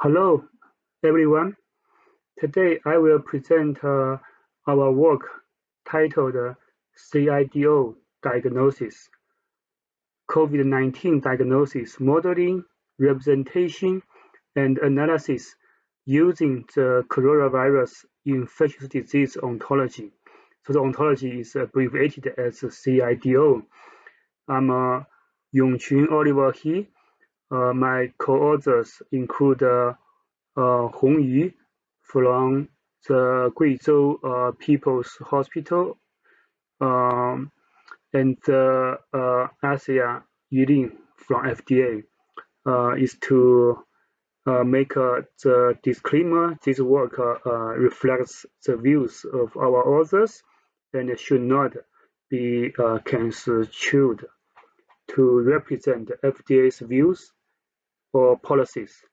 Hello, everyone. Today I will present our work titled CIDO Diagnosis, COVID-19 Diagnosis Modeling, Representation, and Analysis using the Coronavirus Infectious Disease Ontology. So the ontology is abbreviated as CIDO. I'm Yongqun He. My co-authors include Hong Yu from the Guizhou People's Hospital and Asia Yulin from FDA. Is to make the disclaimer. This work reflects the views of our authors and should not be construed to represent FDA's views or policies.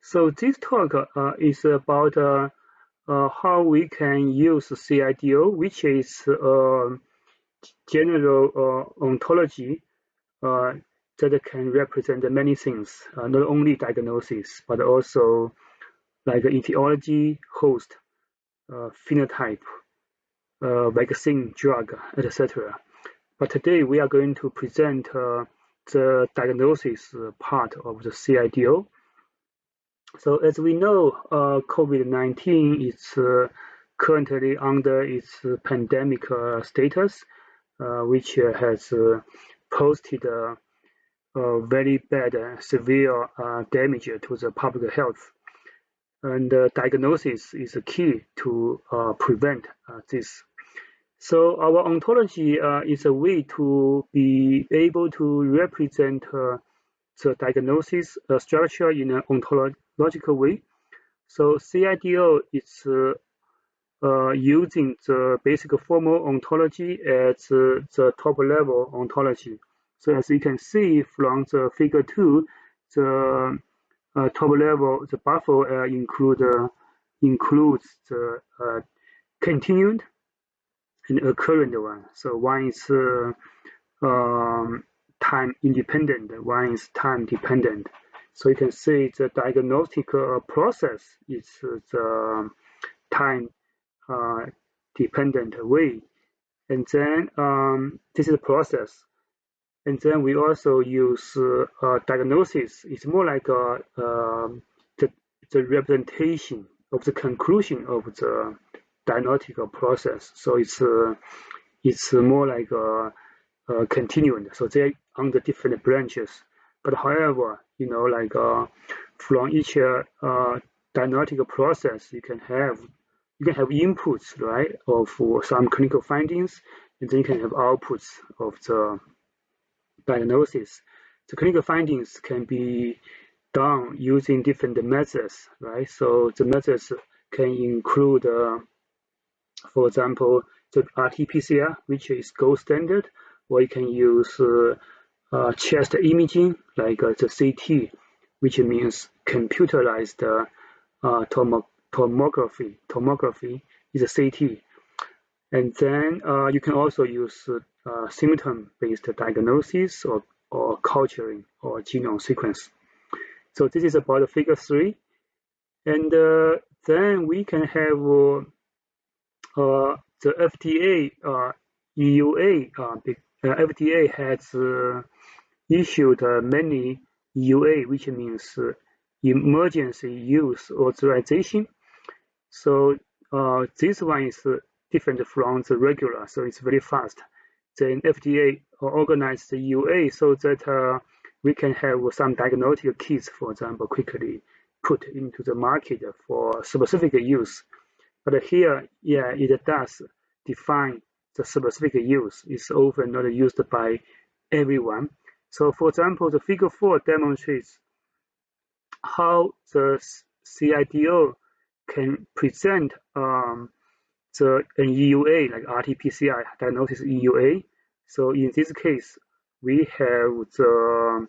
So this talk is about how we can use CIDO, which is general ontology that can represent many things, not only diagnosis, but also like etiology, host, phenotype, vaccine, drug, etc. But today we are going to present the diagnosis part of the CIDO. So as we know, COVID-19 is currently under its pandemic status, which has posted very bad, severe damage to the public health. And diagnosis is a key to prevent this. So our ontology is a way to be able to represent the diagnosis structure in an ontological way. So CIDO is using the basic formal ontology as the top level ontology. So as you can see from the figure 2, the top level, the buffer includes the continued and a current one. So one is time independent, one is time dependent. So you can see the diagnostic process is the time dependent way. And then this is the process. And then we also use diagnosis. It's more like the representation of the conclusion of the diagnostic process. So it's more like a continuum. So they're on the different branches. But however, you know, like from each diagnostic process, you can have inputs, right, of some clinical findings, and then you can have outputs of the diagnosis. The clinical findings can be done using different methods, right? So the methods can include, for example, the RT-PCR, which is gold standard, or you can use chest imaging, like the CT, which means computerized tomography. Tomography is a CT. And then you can also use symptom-based diagnosis or culturing or genome sequence. So this is about figure 3. And then we can have the FDA EUA. FDA has issued many EUA, which means emergency use authorization. So this one is different from the regular, so it's very fast. Then FDA organized the EUA so that we can have some diagnostic kits, for example, quickly put into the market for specific use. But here, yeah, it does define the specific use. It's often not used by everyone. So for example, the figure 4 demonstrates how the CIDO can present an EUA, like RT-PCR diagnosis EUA. So in this case, we have the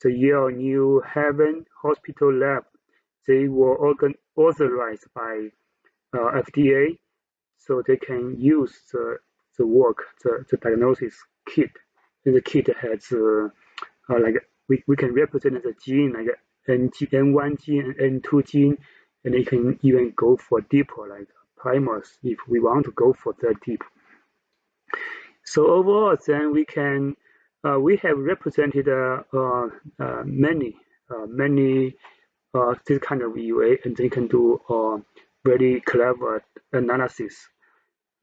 Yale New Haven Hospital Lab. They were authorized by FDA, so they can use the work, the diagnosis kit. And the kit has like we can represent the gene like N1 gene and N2 gene, and you can even go for deeper, like primers, if we want to go for that deep. So overall, then we have represented many this kind of EUA, and they can do very clever analysis.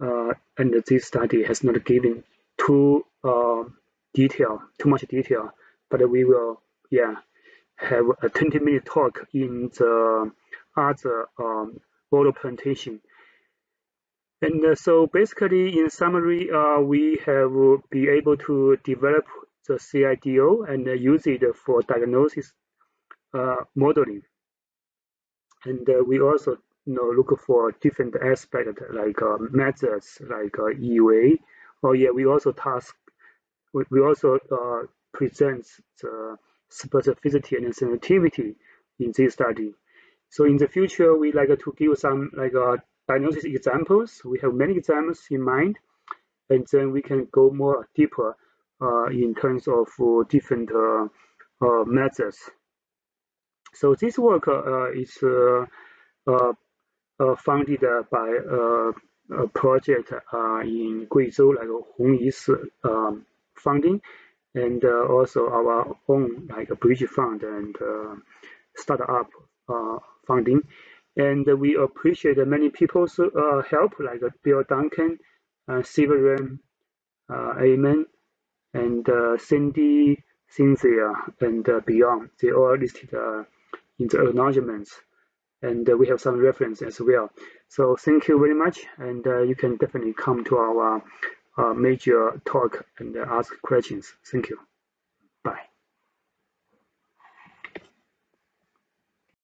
And this study has not given too much detail, but we will, have a 20-minute talk in the other oral presentation. And so basically, in summary, we have been able to develop the CIDO and use it for diagnosis modeling. And we also look for different aspects like methods like EUA. We also present the specificity and sensitivity in this study. So in the future, we like to give some diagnosis examples. We have many examples in mind, and then we can go more deeper in terms of different methods. So this work is funded by a project in Guizhou, like Hong Yi's funding, and also our own bridge fund and startup funding. And we appreciate many people's help, like Bill Duncan, Severin, Amen, and Cindy, Cynthia, and beyond. They all listed in the acknowledgements. And we have some reference as well. So thank you very much, and you can definitely come to our major talk and ask questions. Thank you.